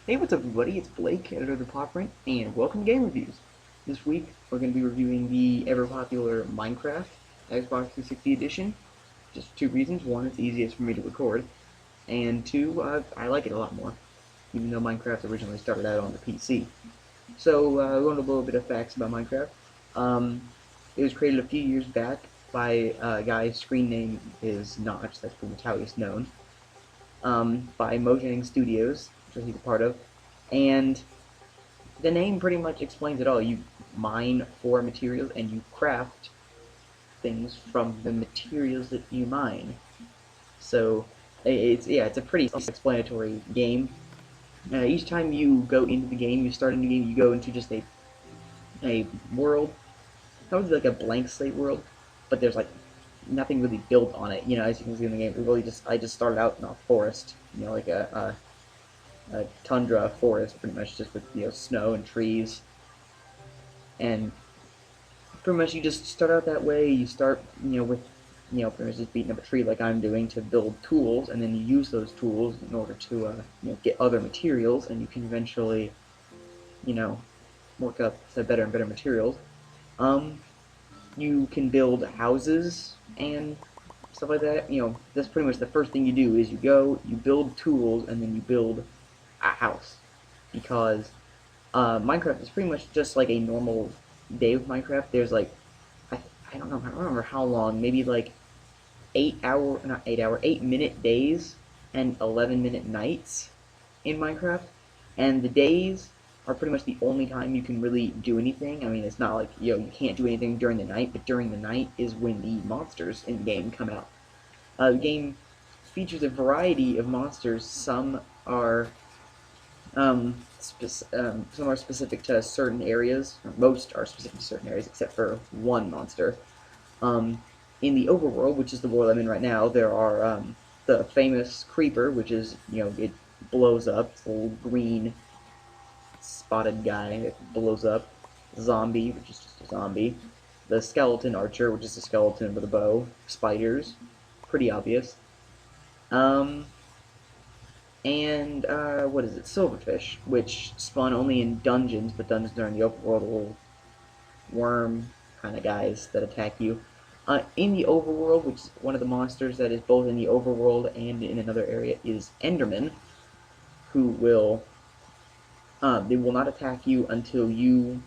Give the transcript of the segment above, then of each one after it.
Hey, what's up, everybody? It's Blake, editor of the Print, and welcome to Game Reviews. This week, we're going to be reviewing the ever-popular Minecraft Xbox 360 edition. Just two reasons. One, it's easiest for me to record, and two, I like it a lot more, even though Minecraft originally started out on the PC. So, going to a little bit of facts about Minecraft. Um, it was created a few years back by a guy's screen name is Notch, that's pretty much how he's known, by Mojang Studios, which he's a part of, and the name pretty much explains it all. You mine for materials and you craft things from the materials that you mine. So it's a pretty self-explanatory game. Each time you go into the game, you start a new game, you go into just a world, probably like a blank slate world, but there's like nothing really built on it. As you can see in the game, I just started out in a forest, like a tundra forest, pretty much just with snow and trees, and pretty much you just start out that way. You start, with, pretty much just beating up a tree like I'm doing to build tools, and then you use those tools in order to, get other materials, and you can eventually, you know, work up to better and better materials. Um, you can build houses and stuff like that. That's pretty much the first thing you do is you build tools, and then you build a house, because Minecraft is pretty much just like a normal day of Minecraft. There's like I, I don't know, I don't remember how long, maybe like 8 hour, not 8 hour, 8 minute days and 11-minute nights in Minecraft. And the days are pretty much the only time you can really do anything. I mean, it's not like, you can't do anything during the night, but during the night is when the monsters in the game come out. The game features a variety of monsters. Some are specific to certain areas. Most are specific to certain areas, except for one monster. Um, in the overworld, which is the world I'm in right now, there are the famous creeper, which is, it blows up. It's a little green spotted guy that blows up. Zombie, which is just a zombie. The skeleton archer, which is a skeleton with a bow. Spiders, pretty obvious. Um, and what is it? Silverfish, which spawn only in dungeons, but dungeons are in the open world, little worm kind of guys that attack you. In the overworld, which is one of the monsters that is both in the overworld and in another area, is Endermen, who will they will not attack you until you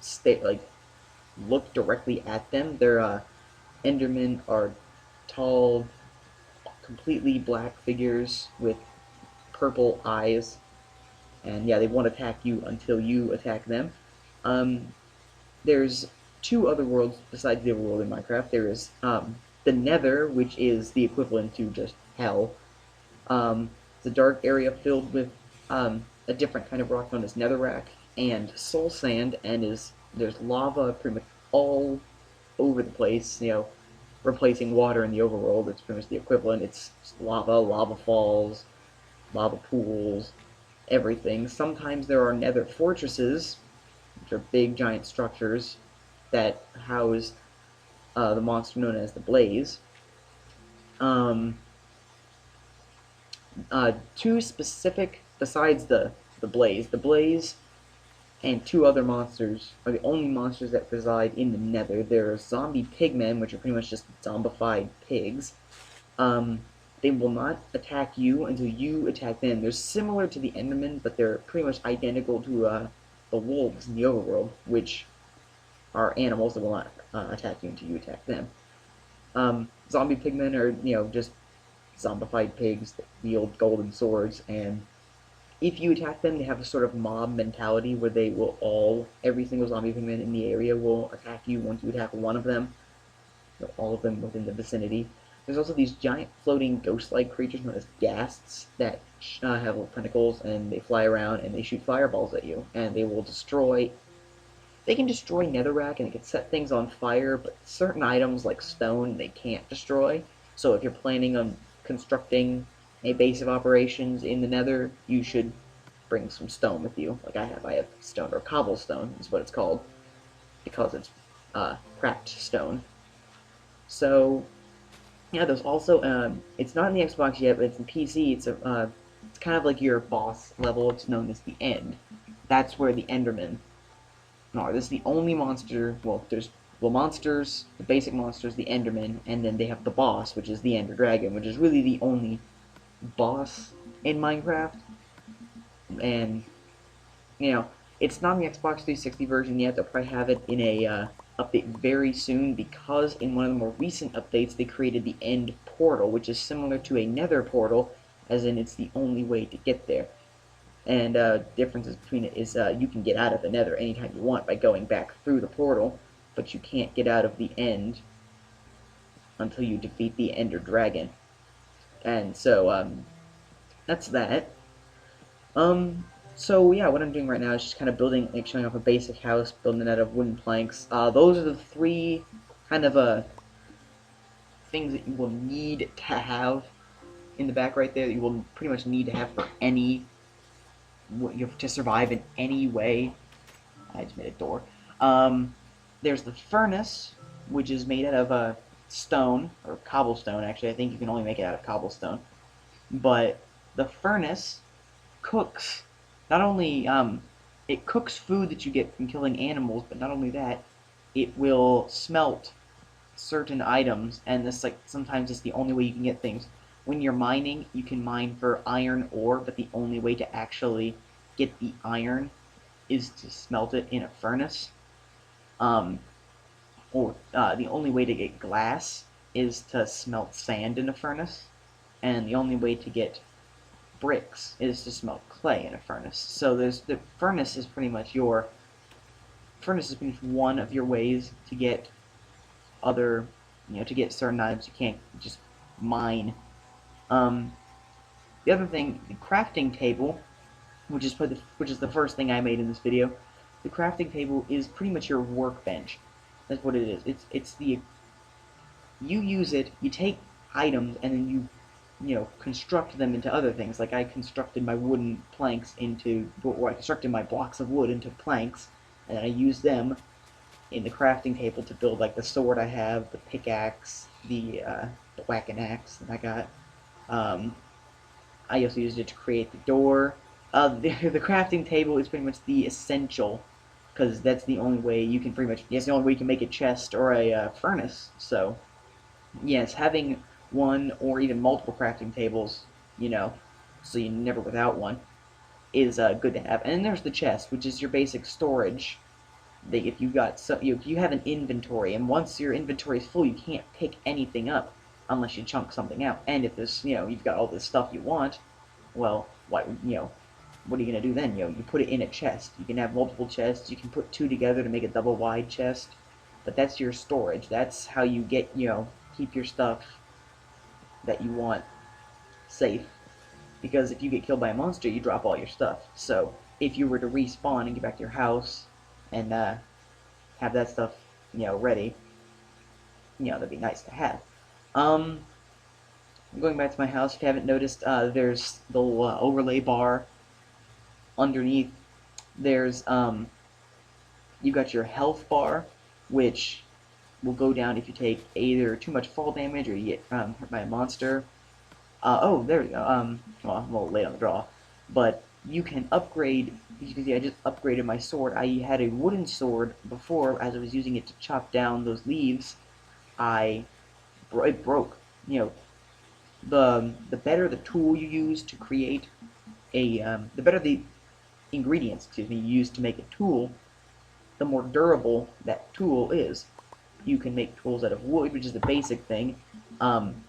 stay look directly at them. Their Endermen are tall, completely black figures with purple eyes, and yeah, they won't attack you until you attack them. Um, there's two other worlds besides the overworld in Minecraft. There is the Nether, which is the equivalent to just hell. It's a dark area filled with a different kind of rock known as netherrack and soul sand, and there's lava pretty much all over the place. Replacing water in the overworld. It's pretty much the equivalent. It's lava, lava falls, lava pools, everything. Sometimes there are nether fortresses, which are big giant structures that house the monster known as the Blaze. Um, Two specific, besides the Blaze, and two other monsters are the only monsters that reside in the Nether. There are zombie pigmen, which are pretty much just zombified pigs. They will not attack you until you attack them. They're similar to the Endermen, but they're pretty much identical to the wolves in the overworld, which are animals that will not attack you until you attack them. Zombie pigmen are, just zombified pigs that wield golden swords, and if you attack them, they have a sort of mob mentality where every single zombie pigman in the area will attack you once you attack one of them, all of them within the vicinity. There's also these giant floating ghost-like creatures known as ghasts that have little tentacles, and they fly around and they shoot fireballs at you, and they can destroy netherrack and they can set things on fire, but certain items like stone they can't destroy. So if you're planning on constructing a base of operations in the nether, you should bring some stone with you. Like I have stone, or cobblestone is what it's called, because it's cracked stone. So yeah, there's also it's not in the Xbox yet, but it's in PC. It's It's kind of like your boss level. It's known as the End. That's where the Endermen are. This is the only monster. Well, there's monsters, the basic monsters, the Endermen, and then they have the boss, which is the Ender Dragon, which is really the only boss in Minecraft. And you know, it's not in the Xbox 360 version yet. They'll probably have it in a update very soon, because in one of the more recent updates they created the End Portal, which is similar to a Nether portal, as in it's the only way to get there. And differences between it is you can get out of the Nether anytime you want by going back through the portal, but you can't get out of the End until you defeat the Ender Dragon. And so that's that. So yeah, what I'm doing right now is just kind of building, like showing off a basic house, building it out of wooden planks. Those are the three kind of things that you will need to have in the back right there. That you will pretty much need to have for any, you have to survive in any way. I just made a door. There's the furnace, which is made out of stone or cobblestone. Actually, I think you can only make it out of cobblestone. But the furnace cooks, not only it cooks food that you get from killing animals, but not only that, it will smelt certain items, and this, like, sometimes it's the only way you can get things. When you're mining, you can mine for iron ore, but the only way to actually get the iron is to smelt it in a furnace. The only way to get glass is to smelt sand in a furnace, and the only way to get bricks is to smelt clay in a furnace. So there's the furnace is pretty much one of your ways to get other, to get certain items. You can't just mine. The other thing, the crafting table, which is the first thing I made in this video. The crafting table is pretty much your workbench. That's what it is. You use it. You take items and then you construct them into other things. Like I constructed my wooden planks or I constructed my blocks of wood into planks, and I used them in the crafting table to build, like, the sword I have, the pickaxe, the whacking axe that I got. I also used it to create the door. The crafting table is pretty much the essential, because that's the only way you can the only way you can make a chest or a furnace. So, yes, having one or even multiple crafting tables, so you're never without one, is good to have. And then there's the chest, which is your basic storage. If you have an inventory, and once your inventory is full, you can't pick anything up unless you chunk something out. And if you've got all this stuff you want, well, what are you gonna do then? You put it in a chest. You can have multiple chests. You can put two together to make a double wide chest. But that's your storage. That's how you get, keep your stuff that you want safe. Because if you get killed by a monster, you drop all your stuff. So if you were to respawn and get back to your house and have that stuff, ready, that'd be nice to have. Going back to my house, if you haven't noticed, there's the little overlay bar underneath. There's you got your health bar, which will go down if you take either too much fall damage or you get hurt by a monster. Oh, there we go. Well, I'm a little late on the draw, but you can upgrade. As you can see, I just upgraded my sword. I had a wooden sword before, as I was using it to chop down those leaves. It broke. The better the tool you use to create the better the ingredients, you use to make a tool, the more durable that tool is. You can make tools out of wood, which is the basic thing.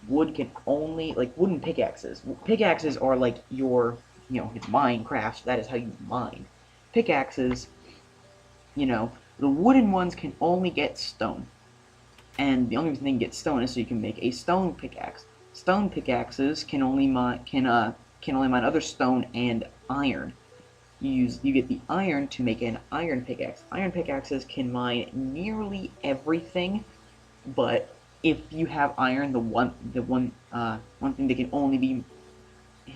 Wood can only, like, wooden pickaxes. Pickaxes are like it's Minecraft, that is how you mine. Pickaxes, the wooden ones can only get stone. And the only reason they can get stone is so you can make a stone pickaxe. Stone pickaxes can only mine other stone and iron. You get the iron to make an iron pickaxe. Iron pickaxes can mine nearly everything, but if you have iron, the one thing that can only be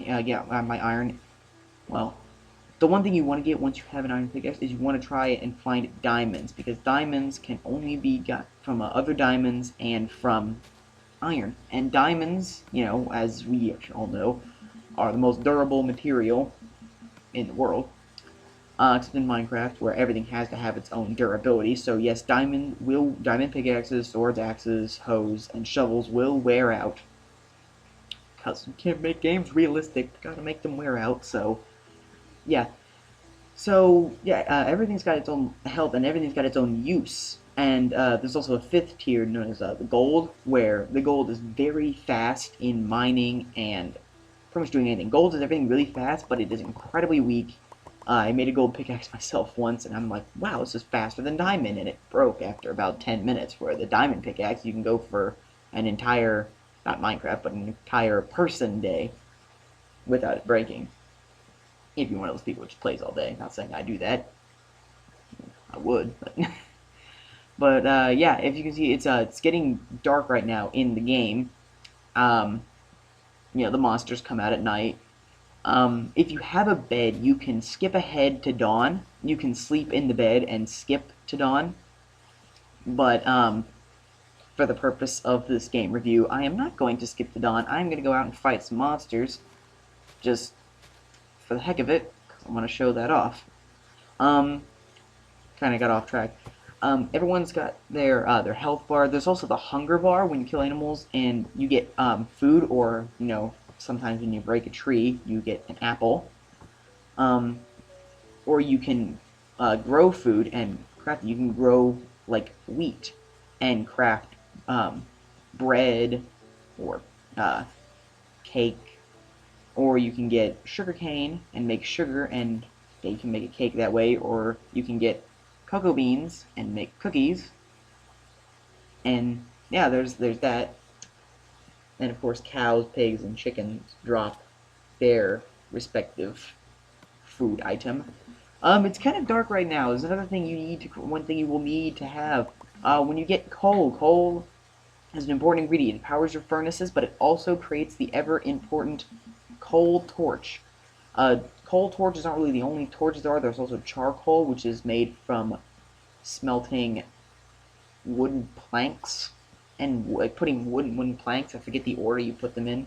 my iron. Well, the one thing you want to get once you have an iron pickaxe is you want to try and find diamonds, because diamonds can only be got from other diamonds and from iron. And diamonds, as we all know, are the most durable material in the world. Except in Minecraft, where everything has to have its own durability. So yes, diamond pickaxes, swords, axes, hoes, and shovels will wear out. Because you can't make games realistic, gotta make them wear out, so yeah. So yeah, everything's got its own health and everything's got its own use. And there's also a fifth tier known as the gold, where the gold is very fast in mining and pretty much doing anything. Gold is everything really fast, but it is incredibly weak. I made a gold pickaxe myself once, and I'm like, wow, this is faster than diamond, and it broke after about 10 minutes, where the diamond pickaxe, you can go for an entire, not Minecraft, but an entire person day without it breaking. If you're one of those people who just plays all day. Not saying I do that. I would, but... but, yeah, if you can see, it's getting dark right now in the game. Um, the monsters come out at night. If you have a bed, you can skip ahead to dawn. You can sleep in the bed and skip to dawn. But, for the purpose of this game review, I am not going to skip to dawn. I'm going to go out and fight some monsters. Just for the heck of it, because I want to show that off. Kind of got off track. Everyone's got their health bar. There's also the hunger bar when you kill animals and you get food, or sometimes when you break a tree you get an apple. Or you can grow food and craft. You can grow like wheat and craft bread or cake, or you can get sugarcane and make sugar, and you can make a cake that way, or you can get cocoa beans and make cookies. And yeah, there's that. And of course, cows, pigs, and chickens drop their respective food item. It's kind of dark right now. There's another thing one thing you will need to have. When you get coal, coal is an important ingredient. It powers your furnaces, but it also creates the ever-important coal torch. Coal torches aren't really the only torches there are. There's also charcoal, which is made from smelting wooden planks and putting wooden planks. I forget the order you put them in,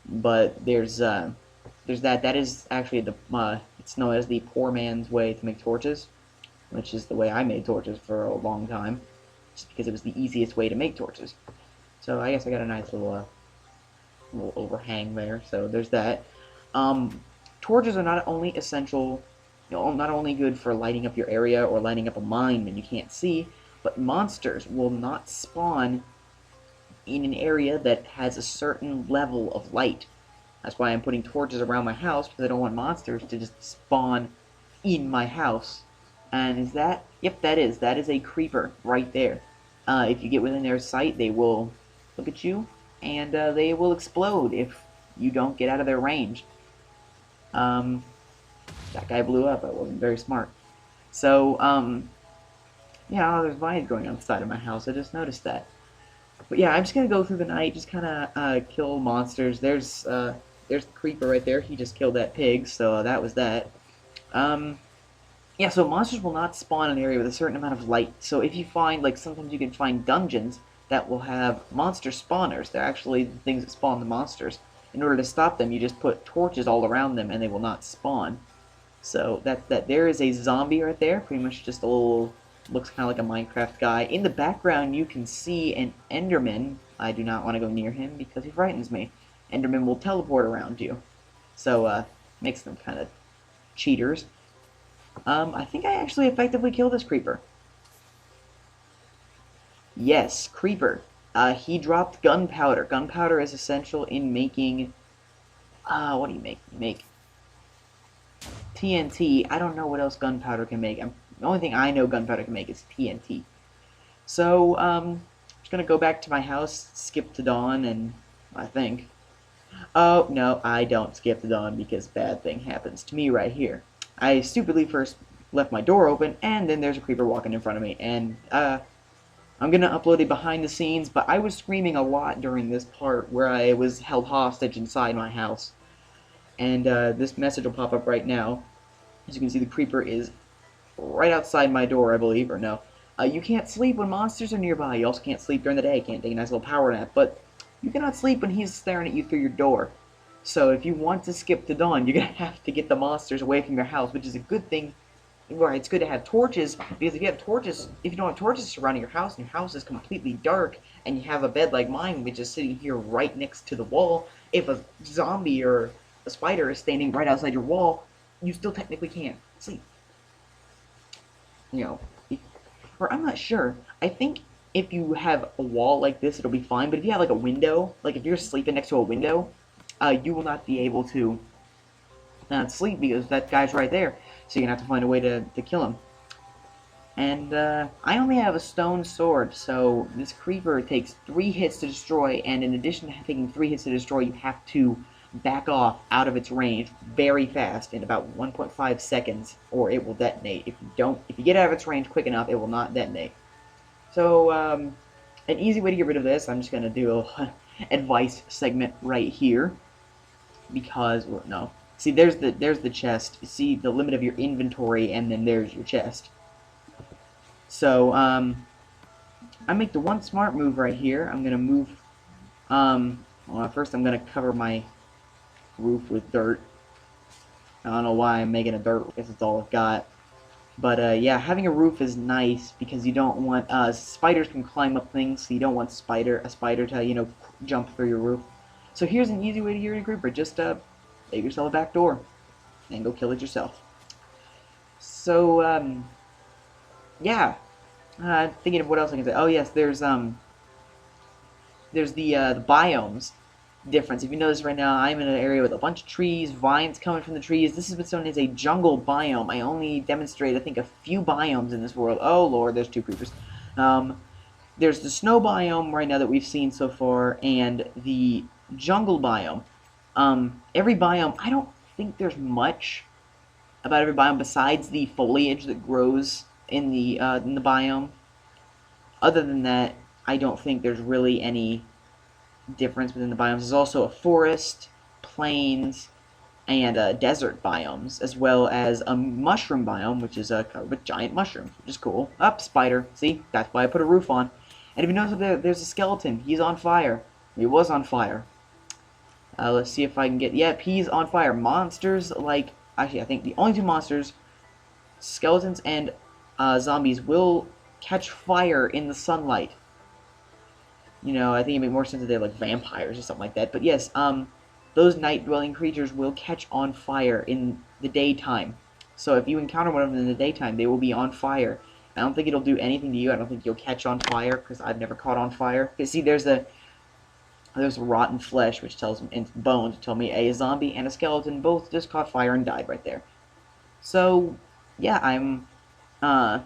but there's that. That is actually it's known as the poor man's way to make torches, which is the way I made torches for a long time, just because it was the easiest way to make torches. So I guess I got a nice little overhang there. So there's that. Torches are not only essential, not only good for lighting up your area or lighting up a mine when you can't see, but monsters will not spawn in an area that has a certain level of light. That's why I'm putting torches around my house, because I don't want monsters to just spawn in my house. And is that? Yep, that is a creeper right there. If you get within their sight, they will look at you, and they will explode if you don't get out of their range. That guy blew up. I wasn't very smart. So, yeah, there's vines growing on the side of my house. I just noticed that. But yeah, I'm just gonna go through the night, just kind of kill monsters. There's the creeper right there. He just killed that pig, so that was that. Yeah, so monsters will not spawn in an area with a certain amount of light. So if you find, like, sometimes you can find dungeons that will have monster spawners. They're actually the things that spawn the monsters. In order to stop them, you just put torches all around them, and they will not spawn. So that there is a zombie right there, pretty much just a little, looks kind of like a Minecraft guy. In the background, you can see an Enderman. I do not want to go near him because he frightens me. Enderman will teleport around you, so makes them kind of cheaters. I think I actually effectively killed this creeper. Yes, creeper. He dropped gunpowder. Gunpowder is essential in making. What do you make? You make TNT. I don't know what else gunpowder can make. The only thing I know gunpowder can make is TNT. So, I'm just gonna go back to my house, skip to dawn, and I think. Oh, no, I don't skip to dawn because bad thing happens to me right here. I stupidly first left my door open, and then there's a creeper walking in front of me, and, I'm gonna upload a behind the scenes, but I was screaming a lot during this part where I was held hostage inside my house. And, this message will pop up right now. As you can see, the creeper is right outside my door, I believe, or no. You can't sleep when monsters are nearby. You also can't sleep during the day. You can't take a nice little power nap, but you cannot sleep when he's staring at you through your door. So if you want to skip the dawn, you're gonna have to get the monsters away from your house, which is a good thing. Well, it's good to have torches, because if you have torches, if you don't have torches surrounding your house, and your house is completely dark, and you have a bed like mine, which is sitting here right next to the wall, if a zombie or a spider is standing right outside your wall, you still technically can't sleep. You know, or I'm not sure. I think if you have a wall like this, it'll be fine. But if you have like a window, like if you're sleeping next to a window, you will not be able to sleep because that guy's right there. So you're gonna have to find a way to kill him. And I only have a stone sword, so this creeper takes 3 hits to destroy, and in addition to taking 3 hits to destroy, you have to back off out of its range very fast in about 1.5 seconds, or it will detonate. If you get out of its range quick enough, it will not detonate. So an easy way to get rid of this, I'm just gonna do a advice segment right here, because well, no, see there's the chest. See the limit of your inventory, and then there's your chest. So, I make the one smart move right here. I'm going to move, well, first I'm going to cover my roof with dirt. I don't know why I'm making a dirt, I guess it's all I've got. But, yeah, having a roof is nice because you don't want, spiders can climb up things, so you don't want a spider to, you know, jump through your roof. So here's an easy way to get rid of a creeper. Just, make yourself a back door and go kill it yourself. So, yeah, thinking of what else I can say. Oh yes, there's the biomes difference. If you notice right now, I'm in an area with a bunch of trees, vines coming from the trees. This is what's known as a jungle biome. I only demonstrate, I think, a few biomes in this world. Oh lord, there's 2 creepers. There's the snow biome right now that we've seen so far, and the jungle biome. Every biome, I don't think there's much about every biome besides the foliage that grows in the biome. Other than that, I don't think there's really any difference within the biomes. There's also a forest, plains, and desert biomes, as well as a mushroom biome, which is covered with giant mushrooms, which is cool. Up, spider. See, that's why I put a roof on. And if you notice, there's a skeleton. He's on fire. He was on fire. Let's see if I can get. Yep, he's on fire. Monsters like. Actually, I think the only 2 monsters, skeletons and zombies, will catch fire in the sunlight. You know, I think it'd make more sense if they're like vampires or something like that. But yes, those night-dwelling creatures will catch on fire in the daytime. So if you encounter one of them in the daytime, they will be on fire. I don't think it'll do anything to you. I don't think you'll catch on fire, because I've never caught on fire. Because see, there's rotten flesh, which tells me, and bones tell me a zombie and a skeleton both just caught fire and died right there. So yeah, I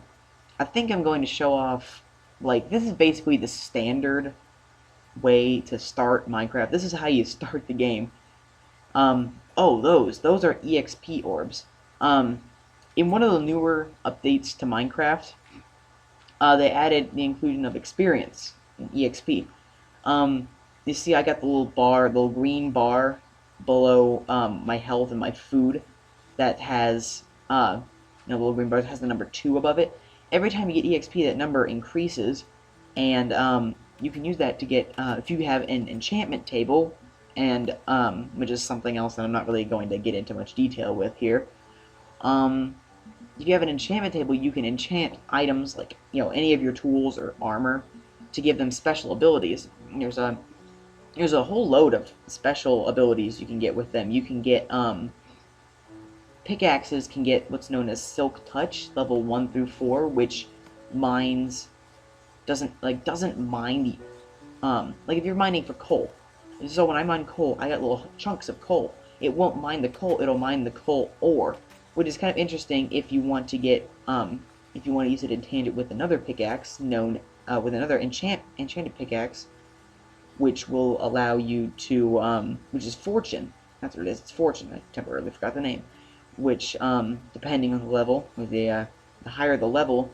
think I'm going to show off, like, this is basically the standard way to start Minecraft. This is how you start the game. Oh, those are EXP orbs. In one of the newer updates to Minecraft, they added the inclusion of experience in EXP. You see, I got the little green bar below my health and my food that has, the little green bar that has the number 2 above it. Every time you get EXP, that number increases, and you can use that to get, if you have an enchantment table, and which is something else that I'm not really going to get into much detail with here. If you have an enchantment table, you can enchant items like, any of your tools or armor to give them special abilities. There's a whole load of special abilities you can get with them. You can get, pickaxes can get what's known as Silk Touch, level 1 through 4, which doesn't mine the, like if you're mining for coal. So when I mine coal, I got little chunks of coal. It won't mine the coal, it'll mine the coal ore, which is kind of interesting if you want to get, if you want to use it in tangent with another pickaxe, with another enchanted pickaxe, which will allow you to, which is Fortune. That's what it is, it's Fortune. I temporarily forgot the name. Which, depending on the level, the higher the level,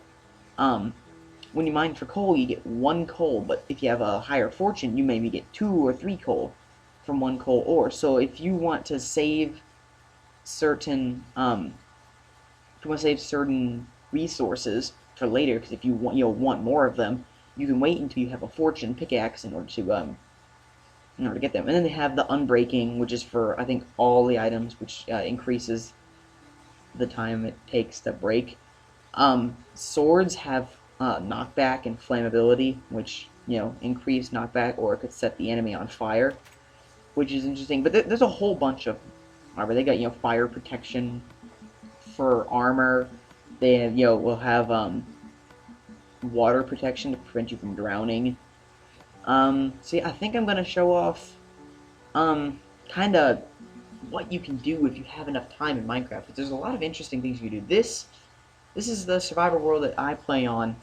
when you mine for coal, you get 1 coal, but if you have a higher fortune, you maybe get 2 or 3 coal from 1 coal ore. So if you want to save certain, resources for later, because if you want, want more of them, you can wait until you have a fortune pickaxe in order to, in order to get them. And then they have the unbreaking, which is for, I think, all the items, which increases the time it takes to break. Swords have knockback and flammability, which, increase knockback, or it could set the enemy on fire, which is interesting. But there's a whole bunch of armor. They got, fire protection for armor. They have, will have water protection to prevent you from drowning. So yeah, I think I'm gonna show off kind of what you can do if you have enough time in Minecraft. But there's a lot of interesting things you can do. This is the survival world that I play on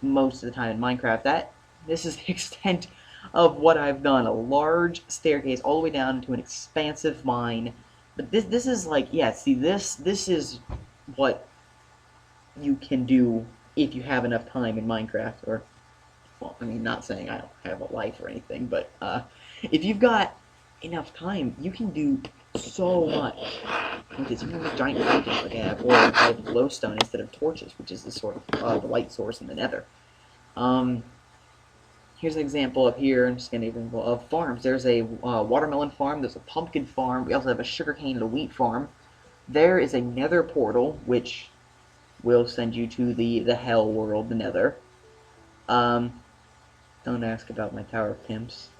most of the time in Minecraft. This is the extent of what I've done. A large staircase all the way down to an expansive mine. But this is like, yeah, see, this is what you can do if you have enough time in Minecraft. Or, well, I mean, not saying I don't have a life or anything, but if you've got enough time, you can do so much with this. You can make giant fountains like I have, or I have glowstone instead of torches, which is the sort of the light source in the nether. Here's an example up here. I'm just going to give an example of farms. There's a watermelon farm. There's a pumpkin farm. We also have a sugarcane and a wheat farm. There is a nether portal, which will send you to the hell world, the nether. Don't ask about my tower of pimps.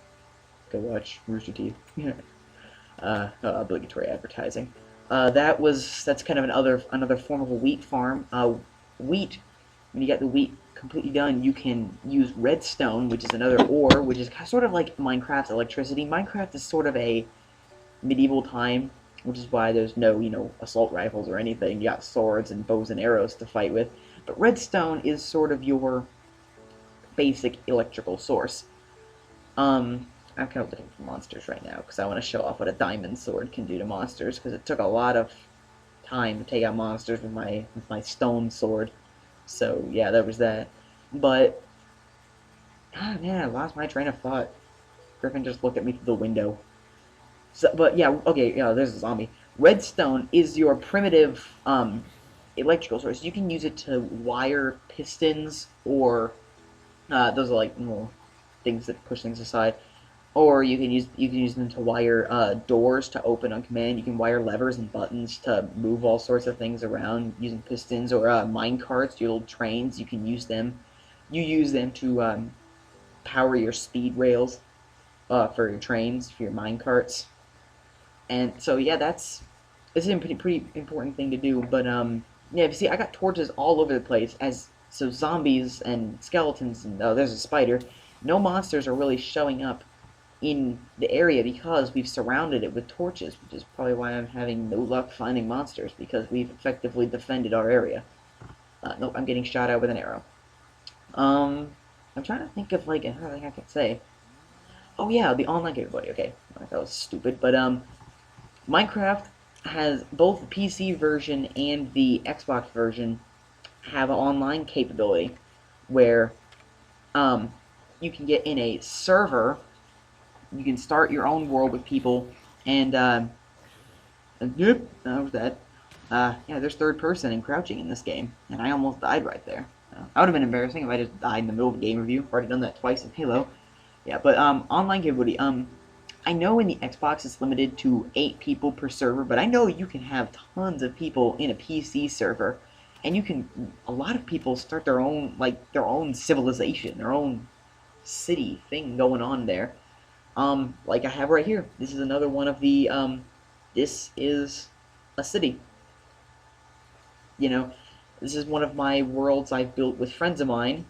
Go watch Rooster Teeth. Obligatory advertising. That's kind of another form of a wheat farm. Wheat, when you get the wheat completely done, you can use redstone, which is another ore, which is sort of like Minecraft's electricity. Minecraft is sort of a medieval time, which is why there's no, assault rifles or anything. You got swords and bows and arrows to fight with. But redstone is sort of your basic electrical source. I'm kind of looking for monsters right now, because I want to show off what a diamond sword can do to monsters, because it took a lot of time to take out monsters with my stone sword. So, yeah, there was that. But, man, I lost my train of thought. Griffin just looked at me through the window. So, but, yeah, okay, there's a zombie. Redstone is your primitive electrical source. You can use it to wire pistons, or those are like little things that push things aside. Or you can use them to wire doors to open on command. You can wire levers and buttons to move all sorts of things around using pistons, or mine carts, your little trains. You can use them. You use them to power your speed rails for your trains, for your mine carts. And so yeah, this is a pretty important thing to do. But yeah, you see, I got torches all over the place. So zombies and skeletons and there's a spider. No monsters are really showing up in the area because we've surrounded it with torches, which is probably why I'm having no luck finding monsters, because we've effectively defended our area. Nope, I'm getting shot at with an arrow. I'm trying to think of like anything I could say. Oh yeah, the online capability. Okay, that was stupid, but Minecraft has both the PC version and the Xbox version have an online capability where you can get in a server. You can start your own world with people, and yep, that was that. Yeah, there's third person and crouching in this game, and I almost died right there. That would have been embarrassing if I just died in the middle of a game review. I've already done that twice in Halo. Yeah, but online capability. I know in the Xbox it's limited to 8 people per server, but I know you can have tons of people in a PC server, and a lot of people start their own civilization, their own city thing going on there. Like I have right here. This is another one of the, this is a city. This is one of my worlds I've built with friends of mine,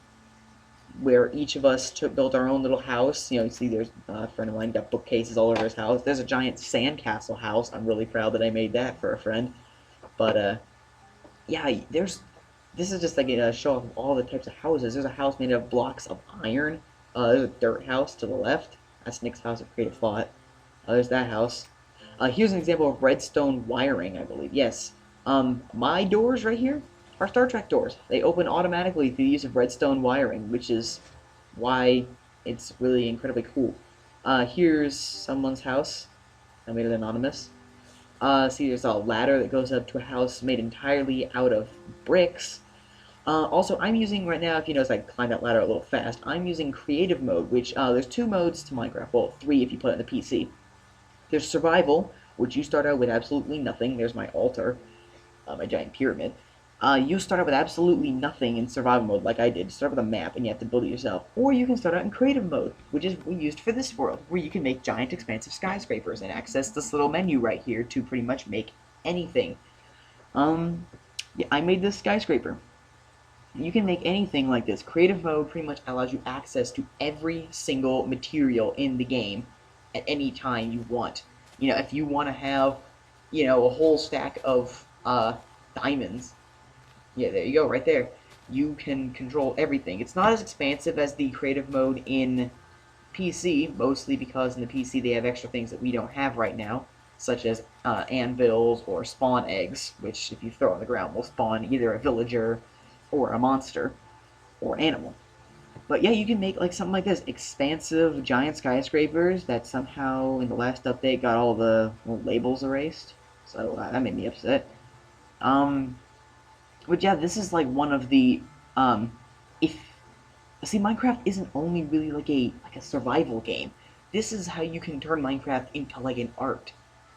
where each of us built our own little house. You see there's a friend of mine got bookcases all over his house. There's a giant sandcastle house. I'm really proud that I made that for a friend. But, yeah, this is just like a show of all the types of houses. There's a house made of blocks of iron. There's a dirt house to the left. That's Nick's house of creative thought. There's that house. Here's an example of redstone wiring, I believe. Yes. My doors right here are Star Trek doors. They open automatically through the use of redstone wiring, which is why it's really incredibly cool. Here's someone's house. I made it anonymous. See, there's a ladder that goes up to a house made entirely out of bricks. Also, I'm using right now, if you notice I climbed that ladder a little fast, I'm using creative mode, which there's two modes to Minecraft. Well, three if you play it on the PC. There's survival, which you start out with absolutely nothing. There's my altar, my giant pyramid. You start out with absolutely nothing in survival mode, like I did. You start with a map, and you have to build it yourself. Or you can start out in creative mode, which is what we used for this world, where you can make giant, expansive skyscrapers and access this little menu right here to pretty much make anything. Yeah, I made this skyscraper. You can make anything like this. Creative mode pretty much allows you access to every single material in the game at any time you want. You know, if you want to have, a whole stack of diamonds, yeah, there you go, right there. You can control everything. It's not as expansive as the creative mode in PC, mostly because in the PC they have extra things that we don't have right now, such as anvils or spawn eggs, which if you throw on the ground will spawn either a villager or a monster or animal. But yeah, you can make like something like this, expansive giant skyscrapers that somehow in the last update got all the labels erased. So that made me upset. Um, but yeah, this is like one of the if see, Minecraft isn't only really like a survival game. This is how you can turn Minecraft into like an art,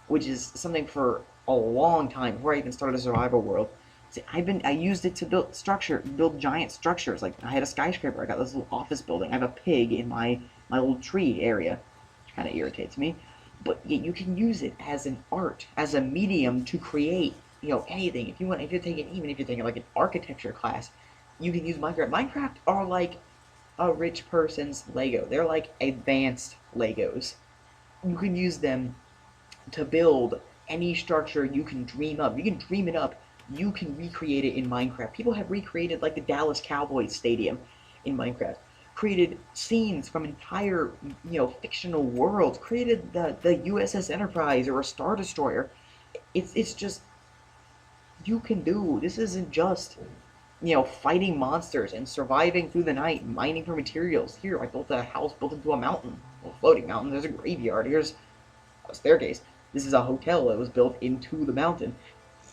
which is something for a long time before I even started a survival world. See, I used it to build giant structures. Like I had a skyscraper. I got this little office building. I have a pig in my little tree area, which kind of irritates me. But yeah, you can use it as an art, as a medium to create, anything. If you want, if you're taking, even if you're taking like an architecture class, you can use Minecraft. Minecraft are like a rich person's Lego. They're like advanced Legos. You can use them to build any structure you can dream up. You can dream it up. You can recreate it in Minecraft. People have recreated like the Dallas Cowboys stadium in Minecraft. Created scenes from entire, fictional worlds. Created the USS Enterprise or a Star Destroyer. It's just you can do. This isn't just fighting monsters and surviving through the night, mining for materials. Here, I built a house built into a mountain, a floating mountain. There's a graveyard. Here's a staircase. This is a hotel that was built into the mountain.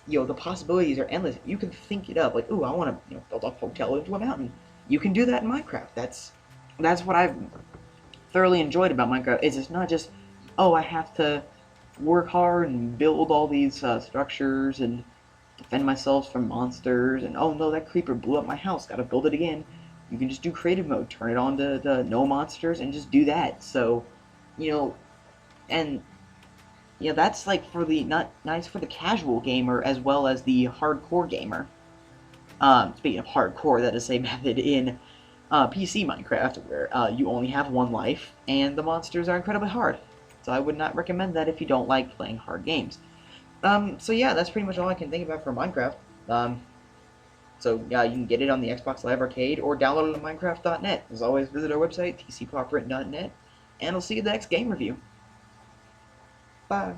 The possibilities are endless. You can think it up, like, ooh, I want to, build a hotel into a mountain. You can do that in Minecraft. That's what I've thoroughly enjoyed about Minecraft. Is it's not just, oh, I have to work hard and build all these structures and defend myself from monsters, and oh no, that creeper blew up my house, gotta build it again. You can just do creative mode, turn it on to the no monsters, and just do that. So, and that's like for the not nice for the casual gamer as well as the hardcore gamer. Speaking of hardcore, that is a method in PC Minecraft where you only have one life, and the monsters are incredibly hard. So I would not recommend that if you don't like playing hard games. So yeah, that's pretty much all I can think about for Minecraft. So yeah, you can get it on the Xbox Live Arcade or download it on Minecraft.net. As always, visit our website, tcpopprint.net, and I'll see you in the next game review. Bye.